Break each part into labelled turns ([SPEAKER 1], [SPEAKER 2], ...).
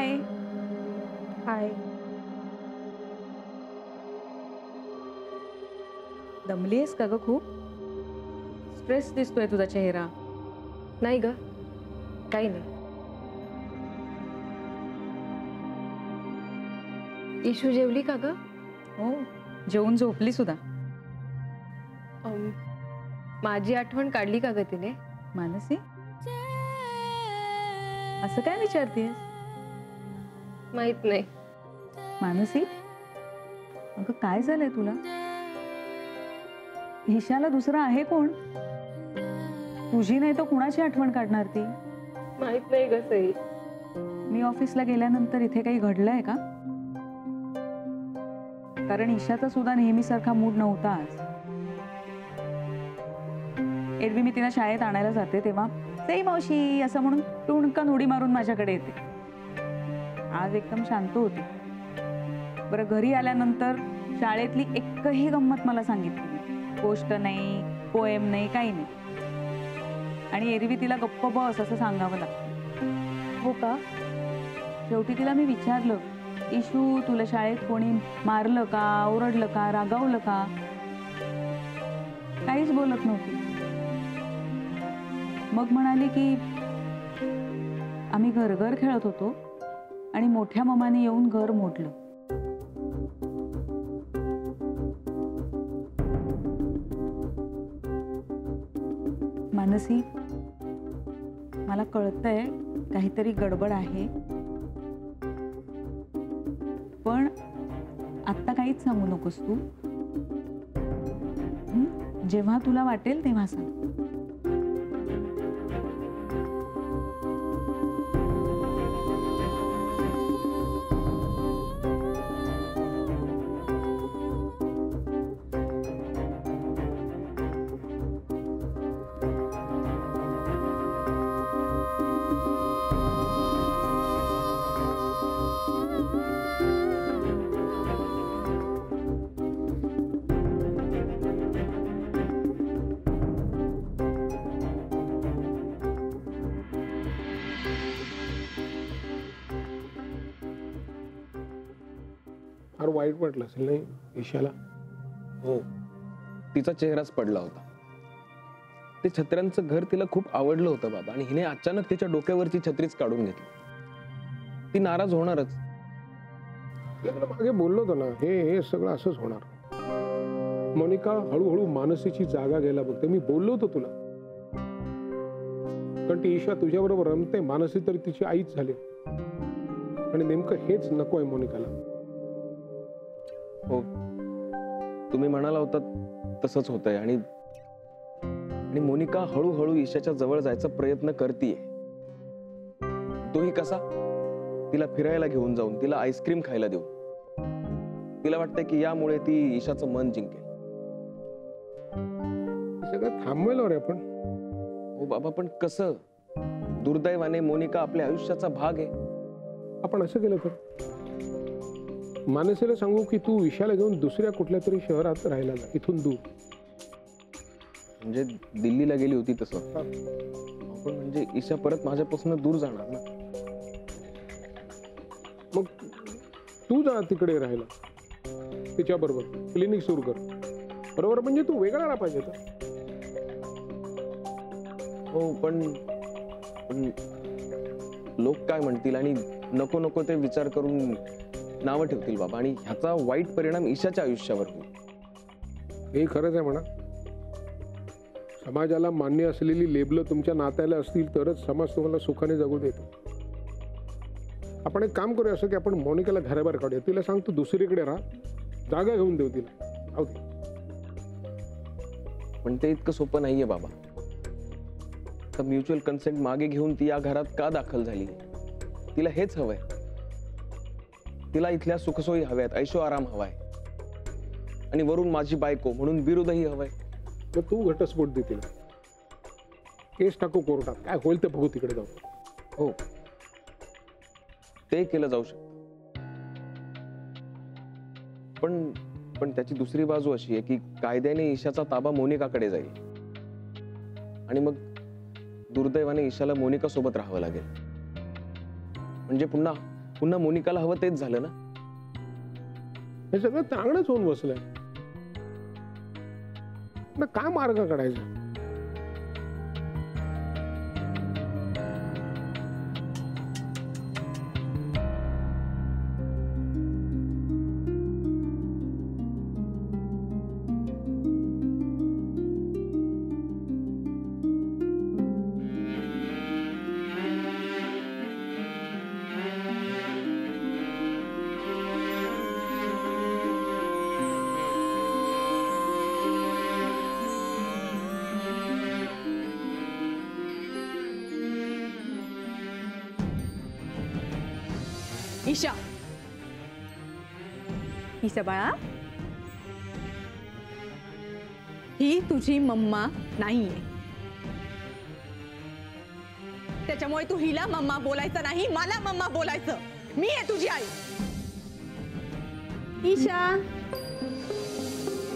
[SPEAKER 1] हाय
[SPEAKER 2] हाय.
[SPEAKER 1] दमलीयस का ग खूप? स्ट्रेस दिसतोय तुझा चेहरा.
[SPEAKER 2] नाही ग, काही नाही. इशू जेवली का ग?
[SPEAKER 1] हो, जेवून झोपली सुद्धा.
[SPEAKER 2] माझी आठवण काढली का ग तिने?
[SPEAKER 1] मानसी, असं काय विचारतेस?
[SPEAKER 2] माहित नाही.
[SPEAKER 1] मानसी, अगं काय झालंय तुला? ईशाला दुसरा आहे कोण? तुझी नाही तर कुणाची आठवण काढणार ती?
[SPEAKER 2] माहित नाही ग सई.
[SPEAKER 1] मी ऑफिसला गेल्यानंतर इथे काही घडलंय का? कारण ईशाचा सुद्धा नेहमीसारखा मूड नव्हता आज. एरवी मी तिला शाळेत आणायला जाते तेव्हा सई मावशी असं म्हणून टुणकन उडी मारून माझ्याकडे येते. आज एकदम शांत होती. बरं, घरी आल्यानंतर शाळेतली एकही गंमत मला सांगितली नाही. गोष्ट नाही, पोएम नाही, काही नाही. आणि एरवी तिला गप्प बस असं सांगावं लागतं.
[SPEAKER 2] हो का?
[SPEAKER 1] शेवटी तिला मी विचारलं, इशू तुला शाळेत कोणी मारलं का, ओरडलं का, रागावलं का? काहीच बोलत नव्हती. मग म्हणाली की आम्ही घर खेळत होतो आणि मोठ्या मामाने येऊन घर मोडलं. मानसी, मला कळतंय काहीतरी गडबड आहे, पण आत्ता काहीच सांगू नकोस तू. जेव्हा तुला वाटेल तेव्हा सांग.
[SPEAKER 3] फार वाईट वाटलं असेल नाही ईशाला?
[SPEAKER 4] हो, तिचा चेहराच पडला होता. ते छत्र्यांचं घर तिला खूप आवडलं होतं बाबा, आणि हिने अचानक तिच्या डोक्यावरची छत्रीच काढून घेतली. ती नाराज होणारच.
[SPEAKER 3] तुला मागे बोललो होतो ना, हे सगळं असंच होणार. मोनिका हळूहळू मानसीची जागा घ्यायला बघते. मी बोललो होतो तुला, कारण ती ईशा तुझ्याबरोबर रमते. मानसी तर तिची आईच झाली, आणि नेमकं हेच नको आहे मोनिकाला.
[SPEAKER 4] हो, तुम्ही म्हणाला होता तसंच होतंय. आणि मोनिका हळूहळू ईशाच्या जवळ जायचा प्रयत्न करतीये. तोही कसा? तिला फिरायला घेऊन जाऊन, तिला आईस्क्रीम खायला देऊन. तिला वाटतंय की यामुळे ती ईशाचं मन जिंकेल.
[SPEAKER 3] सगळं थांबवायला रे आपण.
[SPEAKER 4] हो बाबा, पण कसं? दुर्दैवाने मोनिका आपल्या आयुष्याचा भाग आहे.
[SPEAKER 3] आपण असं केलं तर मानसीला सांगू की तू ईशाला घेऊन दुसऱ्या कुठल्या तरी शहरात राहायला जा, इथून दूर.
[SPEAKER 4] म्हणजे दिल्लीला गेली होती तसं. पण म्हणजे ईशा परत माझ्यापासून दूर जाणार ना.
[SPEAKER 3] मग तू जा तिकडे राहायला तिच्याबरोबर, क्लिनिक सुरू कर. बरोबर, म्हणजे तू वेगळा राहा पाहिजे तर.
[SPEAKER 4] हो, पण लोक काय म्हणतील आणि नको नको ते विचार करून नावं ठेवतील बाबा, आणि ह्याचा वाईट परिणाम ईशाच्या आयुष्यावर होईल.
[SPEAKER 3] हे खरंच आहे म्हणा. समाजाला मान्य असलेली लेबलं तुमच्या नात्याला असतील तरच समाज तुम्हाला सुखाने जगू देतो. आपण एक काम करूया, असं की आपण मोनिकाला घराबाहेर काढूया. तिला सांग तू दुसरीकडे राहा, जागा घेऊन देऊ तिला. जाऊ दे.
[SPEAKER 4] पण ते इतकं सोपं नाहीये बाबा. तर म्युच्युअल कन्सेंट मागे घेऊन ती या घरात का दाखल झाली? तिला हेच हवंय. तिला इथल्या सुखसोयी हव्यात, ऐशो आराम हवाय, आणि वरून माझी बायको म्हणून विरोधही हवाय.
[SPEAKER 3] तर तू घटस्फोट दे तिला. केस टाकू कोर्टात, काय होईल ते बघू, तिकडे जाऊ.
[SPEAKER 4] हो, ते केलं जाऊ शकतं. पण त्याची दुसरी बाजू अशी आहे की कायद्याने ईशाचा ताबा मोनिकाकडे जाईल, आणि मग दुर्दैवाने ईशाला मोनिका सोबत राहावं लागेल. म्हणजे पुन्हा पुन्हा मोनिकाला हवं तेच झालं ना.
[SPEAKER 3] हे सगळं चांगलंच होऊन बसलंय ना. काय मार्ग काढायचा?
[SPEAKER 1] ईशा, ईशा बाळा, ही तुझी मम्मा नाहीये. त्याच्यामुळे तू हिला मम्मा बोलायचं नाही, मला मम्मा बोलायचं. मी आहे तुझी आई. ईशा,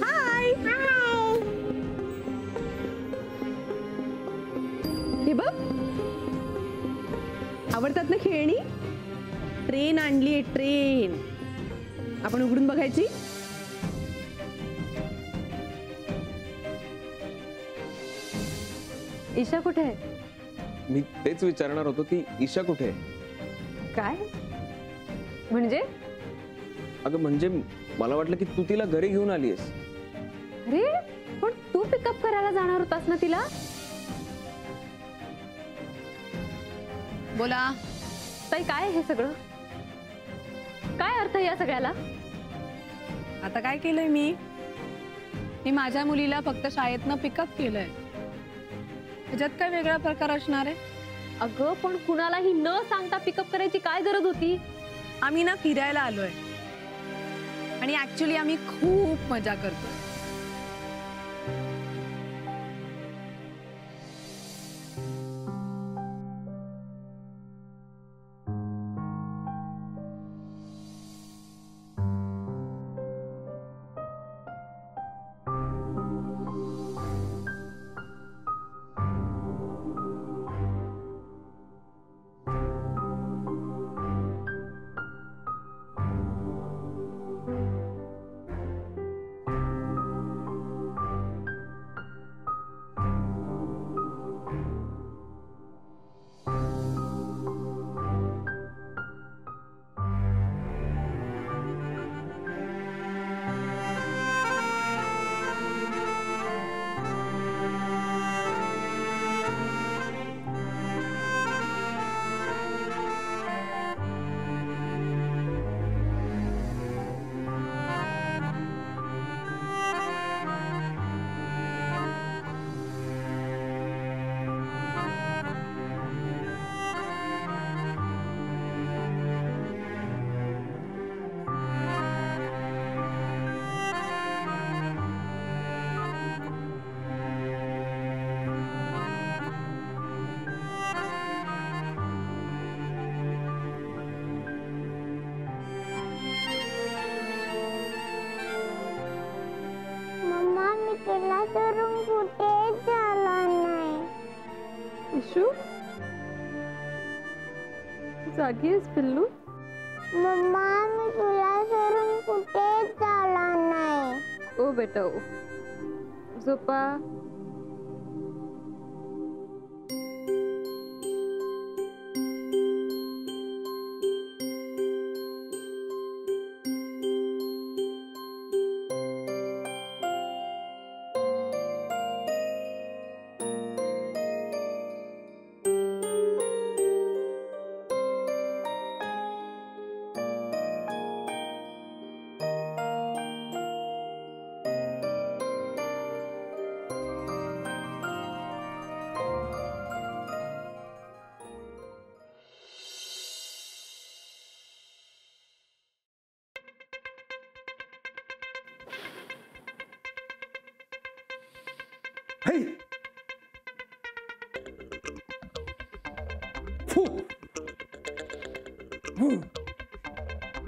[SPEAKER 1] हाय. हे बघ, आवडतात ना खेळणी? ट्रेन आणली, ट्रेन. आपण उघडून बघायची.
[SPEAKER 2] ईशा कुठे आहे?
[SPEAKER 4] मी तेच विचारणार होतो की ईशा कुठे आहे.
[SPEAKER 2] काय म्हणजे?
[SPEAKER 4] अगं म्हणजे मला वाटलं की तू तिला घरी घेऊन आलीस.
[SPEAKER 2] अरे पण तू पिकअप करायला जाणार होतास ना तिला?
[SPEAKER 1] बोला
[SPEAKER 2] ताई, काय हे सगळं? काय अर्थ या सगळ्याला?
[SPEAKER 1] आता काय केलंय मी माझ्या मुलीला फक्त शाळेतनं पिकअप केलंय. त्याच्यात काय वेगळा प्रकार असणार आहे?
[SPEAKER 2] अगं पण कुणालाही न सांगता पिकअप करायची काय गरज होती?
[SPEAKER 1] आम्ही ना फिरायला आलोय आणि ऍक्च्युली आम्ही खूप मजा करतोय.
[SPEAKER 5] तुला सोडून कुठेच झाला नाही.
[SPEAKER 2] इशू, जागी आहेस पिल्लू?
[SPEAKER 5] मम्मा मी तुला सोडून कुठेच झाला नाही.
[SPEAKER 2] ओ बेटा ओ, झोपा.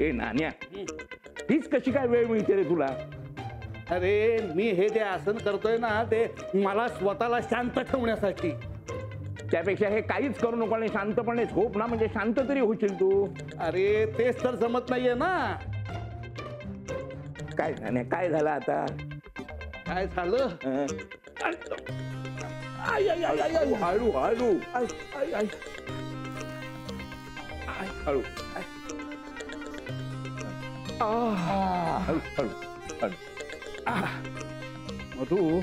[SPEAKER 6] ए नान्या, हीच कशी काय वेळ मिळते रे तुला?
[SPEAKER 7] अरे मी हे जे आसन करतोय ना ते मला स्वतःला शांत ठेवण्यासाठी.
[SPEAKER 6] त्यापेक्षा हे काहीच करू नको आणि शांतपणे झोप ना, म्हणजे शांत तरी होशील तू.
[SPEAKER 7] अरे तेच तर जमत नाहीये ना.
[SPEAKER 6] काय झालं, काय झालं आता?
[SPEAKER 7] काय झालं?
[SPEAKER 6] हं? हळू हळू हळू
[SPEAKER 7] मधू,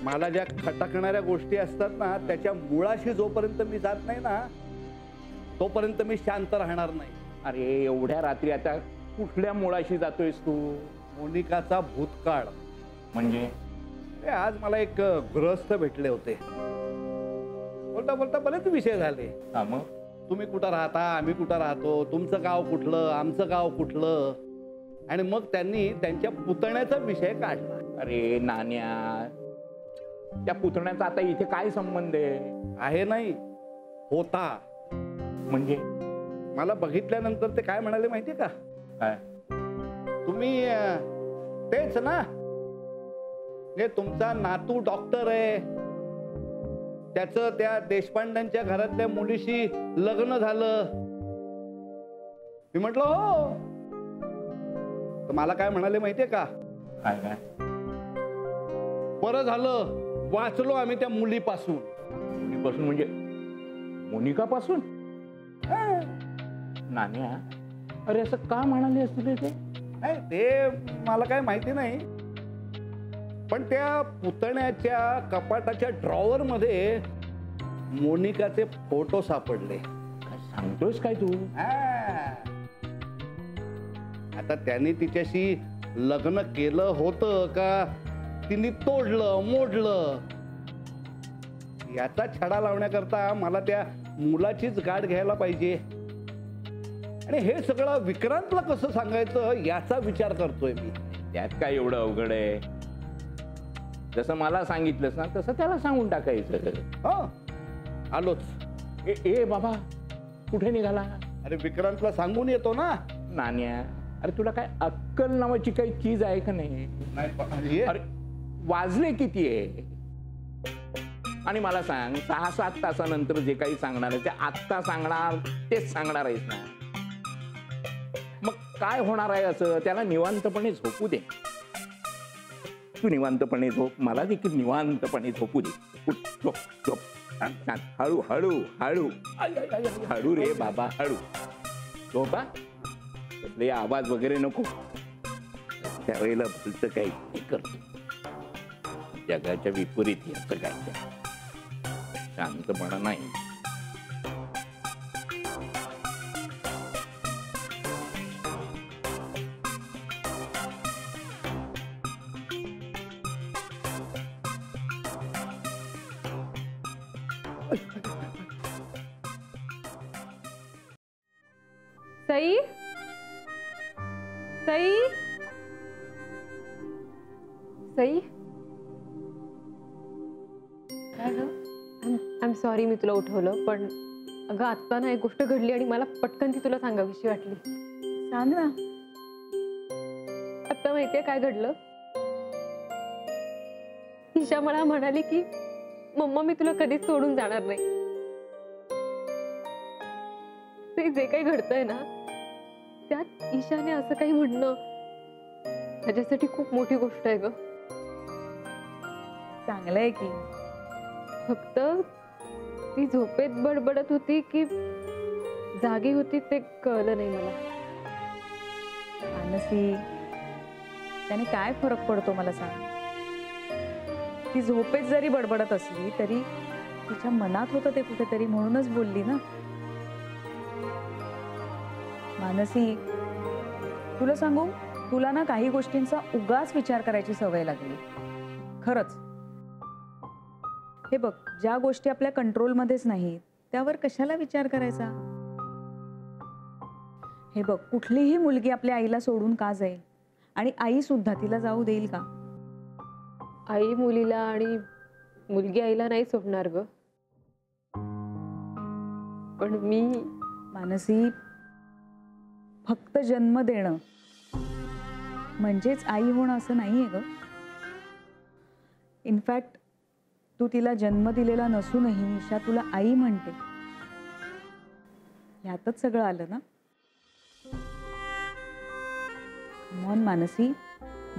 [SPEAKER 7] मला ज्या खटकणाऱ्या गोष्टी असतात ना त्याच्या मुळाशी जोपर्यंत मी जात नाही ना तोपर्यंत मी शांत राहणार नाही.
[SPEAKER 6] अरे एवढ्या रात्री आता कुठल्या मुळाशी जातोयस तू?
[SPEAKER 7] मोनिकाचा भूतकाळ
[SPEAKER 6] म्हणजे
[SPEAKER 7] आज मला एक गृहस्थ भेटले होते. बोलता बोलता बरेच विषय झाले.
[SPEAKER 6] हा मग
[SPEAKER 7] तुम्ही कुठं राहता, आम्ही कुठं राहतो, तुमचं गाव कुठलं, आमचं गाव कुठलं, आणि मग त्यांनी त्यांच्या पुतण्याचा विषय काढला.
[SPEAKER 6] अरे नान्या, त्या पुतण्याचा आता इथे काय संबंध
[SPEAKER 7] आहे नाही होता.
[SPEAKER 6] म्हणजे
[SPEAKER 7] मला बघितल्यानंतर ते काय म्हणाले माहितीये का?
[SPEAKER 6] काय?
[SPEAKER 7] तुम्ही तेच ना, हे तुमचा नातू डॉक्टर आहे, त्याचं त्या देशपांड्यांच्या घरातल्या मुलीशी लग्न झालं. मी म्हटलं हो. तर मला काय म्हणाले माहितीये का?
[SPEAKER 6] काय काय?
[SPEAKER 7] बरं झालं वाचलो आम्ही त्या मुलीपासून.
[SPEAKER 6] मुलीपासून म्हणजे मोनिकापासून? नान्या, अरे असं का म्हणाले असतील ते?
[SPEAKER 7] नाही ते मला काय माहिती नाही, पण त्या पुतण्याच्या कपाटाच्या ड्रॉवर मध्ये मोनिकाचे फोटो सापडले.
[SPEAKER 6] काय सांगतोयस काय तू?
[SPEAKER 7] आता त्याने तिच्याशी लग्न केलं होतं का तिने तोडलं मोडलं याचा छडा लावण्याकरता मला त्या मुलाचीच गाठ घ्यायला पाहिजे. आणि हे सगळं विक्रांतला कसं सांगायचं याचा विचार करतोय मी.
[SPEAKER 6] त्यात काय एवढं अवघड आहे? जसं मला सांगितलंस ना तसं त्याला सांगून टाकायचं.
[SPEAKER 7] हा आलोच.
[SPEAKER 6] ए बाबा, कुठे निघाला?
[SPEAKER 7] अरे विक्रांतला सांगून येतो ना.
[SPEAKER 6] नान्या, अरे तुला काय अक्कल नावाची काही चीज आहे का नाही? अरे वाजले किती आहे? आणि मला सांग, 6-7 तासानंतर जे काही सांगणार आहे ते आत्ता सांगणार, तेच सांगणार आहेस ना? मग काय होणार आहे असं? त्याला निवांतपणे झोपू दे. तू निवांतपणे झोप, मला देखील निवांतपणे झोपू दे. झोप झोप. हळू हळू हळू हळू रे बाबा, हळू झोपा. कसले आवाज वगैरे नको. त्यावेळेला भलतं काही करतो. जगाच्या विपरीत याचं काय? शांतपणा नाही.
[SPEAKER 2] Sai, Sai, Sai, I am sorry मी तुला उठवलं, पण अगं आत्ता ना एक गोष्ट घडली आणि मला पटकन ती तुला सांगावीशी वाटली.
[SPEAKER 1] सांग ना.
[SPEAKER 2] आत्ता माहितीये काय घडलं? ईशा मला म्हणाली की मम्मा मी तुला कधीच सोडून जाणार नाही. ते जे काही घडतंय ना त्यात ईशाने असं काही म्हणणं माझ्यासाठी खूप मोठी गोष्ट आहे ग.
[SPEAKER 1] चांगलंय की.
[SPEAKER 2] फक्त ती झोपेत बडबडत होती की जागी होती ते कळलं नाही मला.
[SPEAKER 1] मानसी, त्याने काय फरक पडतो मला सांग? ती झोपेत जरी बडबडत असली तरी तिच्या मनात होतं ते कुठेतरी, म्हणूनच बोलली ना. मानसी, तुला सांगू, तुला ना काही गोष्टींचा उगाच विचार करायची सवय लागली. खरंच. हे बघ, ज्या गोष्टी आपल्या कंट्रोलमध्येच नाहीत त्यावर कशाला विचार करायचा? हे बघ, कुठलीही मुलगी आपल्या आईला सोडून का जाईल? आणि आई सुद्धा तिला जाऊ देईल का?
[SPEAKER 2] आई मुलीला आणि मुलगी आईला नाही सोडणार ग. पण मी
[SPEAKER 1] मानसी, फक्त जन्म देणं म्हणजेच आई होणं असं नाहीये ग. इनफॅक्ट तू तिला जन्म दिलेला नसूनही ईशा तुला आई म्हणते, यातच सगळं आलं ना. मन मानसी,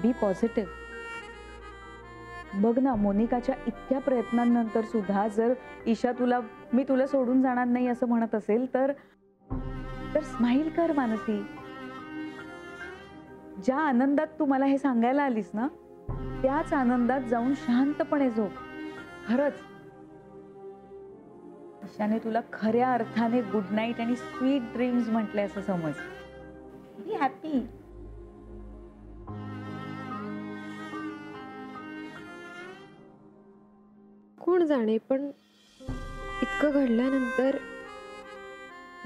[SPEAKER 1] बी पॉझिटिव्ह. बघ ना, मोनिकाच्या इतक्या प्रयत्नांनंतर सुद्धा जर ईशा मी तुला सोडून जाणार नाही असं म्हणत असेल तर स्माईल कर मानसी. ज्या आनंदात तू मला हे सांगायला आलीस ना, त्याच आनंदात जाऊन शांतपणे झोप. खरंच ईशाने तुला खऱ्या अर्थाने गुड नाईट आणि स्वीट ड्रीम्स म्हटले असं समज. Be happy.
[SPEAKER 2] कोण जाणे, पण इतकं घडल्यानंतर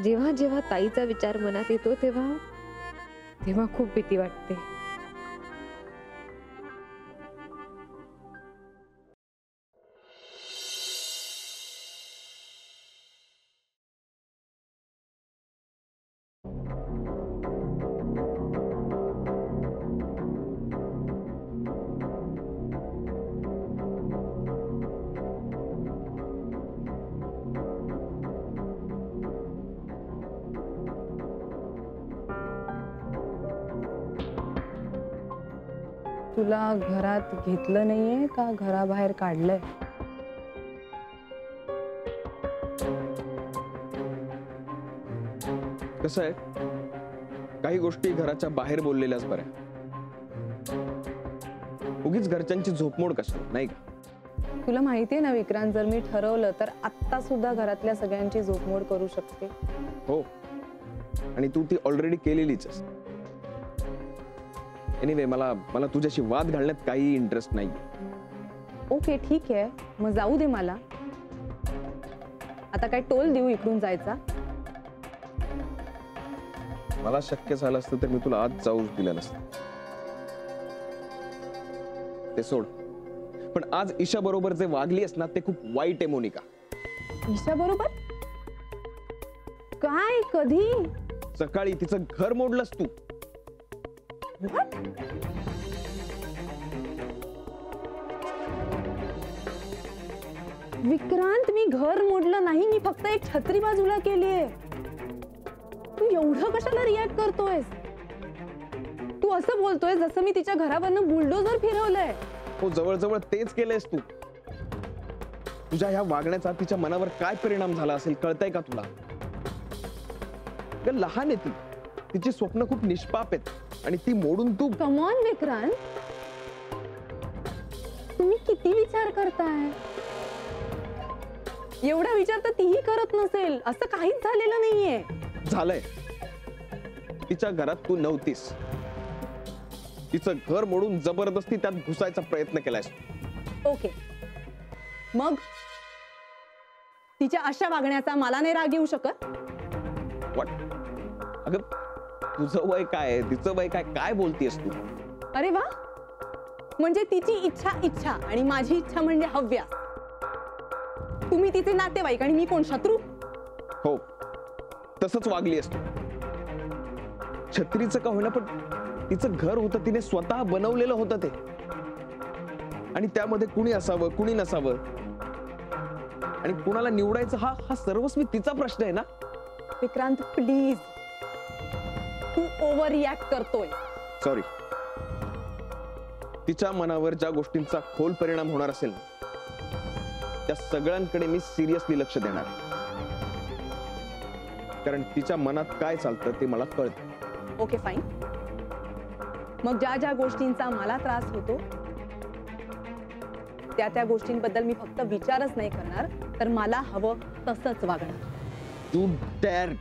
[SPEAKER 2] जेव्हा जेव्हा ताईचा विचार मनात येतो तेव्हा खूप भीती वाटते.
[SPEAKER 8] तुला घरात घेतलं नाहीये का घराबाहेर काढलंय?
[SPEAKER 4] कसं आहे, काही गोष्टी घराच्या बाहेर बोललेल्याच बऱ्या. उगीच घरच्यांची झोपमोड कशी, नाही का?
[SPEAKER 8] तुला माहितीये ना विक्रांत, जर मी ठरवलं तर आत्ता सुद्धा घरातल्या सगळ्यांची झोपमोड करू शकते.
[SPEAKER 4] हो, आणि तू ती ऑलरेडी केलेलीच आहेस. एनिवे, मला तुझ्याशी वाद घालण्यात काही इंटरेस्ट नाही.
[SPEAKER 8] ओके ठीक आहे, मग जाऊ दे. मला आता काय टोल देऊ इकडून जायचा?
[SPEAKER 4] मला शक्य झालं असतं तर मी तुला आज जाऊच दिलं नसतं. ते सोड, पण आज ईशा बरोबर जे वागली ना ते खूप वाईट आहे मोनिका.
[SPEAKER 8] ईशा बरोबर? काय, कधी?
[SPEAKER 4] सकाळी तिचं घर मोडलंस तू.
[SPEAKER 8] विक्रांत, मी घर मोडलं नाही, मी फक्त एक छत्री बाजूला केलीये. तू एवढं कशाला रिॲक्ट करतोयस? तू असं बोलतोय जसं मी तिच्या घरावरनं बुलडोझर फिरवलंय.
[SPEAKER 4] हो, जवळजवळ तेच केलंयस तू. तुझ्या ह्या वागण्याचा तिच्या मनावर काय परिणाम झाला असेल कळतंय का तुला? लहान आहे ती, तिची स्वप्न खूप निष्पाप आहेत आणि ती मोडून तू.
[SPEAKER 8] कम ऑन विक्रांत, तुम्ही किती विचार करताय? एवढा विचार तर तीही करत नसेल. असं काहीच झालेलं नाहीये.
[SPEAKER 4] झालंय. तिच्या घरात तू नव्हतीस. तिचं घर मोडून जबरदस्ती त्यात घुसायचा प्रयत्न केलायस.
[SPEAKER 8] ओके, मग तिच्या अशा वागण्याचा मला नाही राग येऊ शकत?
[SPEAKER 4] वाट, अगं तुझं वय काय, तिचं वय काय, काय बोलतीयस तू?
[SPEAKER 8] अरे वा, म्हणजे तिची इच्छा आणि माझी इच्छा म्हणजे हव्यास. तुम्ही तिचे नातेवाईक आणि मी कोण, शत्रू?
[SPEAKER 4] हो, तसंच वागली असतो. छत्रीचं का होईना, पण तिचं घर होतं, तिने स्वतः बनवलेलं होतं ते. आणि त्यामध्ये कुणी असावं कुणी नसावं आणि कुणाला निवडायचं हा सर्वस्वी तिचा प्रश्न आहे ना.
[SPEAKER 8] विक्रांत प्लीज, तू ओव्हर रिॲक्ट करतोय.
[SPEAKER 4] सॉरी. तिच्या मनावर ज्या गोष्टींचा खोल परिणाम होणार असेल त्या सगळ्यांकडे मी सिरियसली लक्ष देणार, कारण तिच्या मनात काय चालतं ते मला कळतं.
[SPEAKER 8] Okay fine. मग ज्या गोष्टींचा मला त्रास होतो त्या गोष्टींबद्दल मी फक्त विचारच नाही करणार, तर मला हवं तसंच वागणार.
[SPEAKER 4] तू डेअर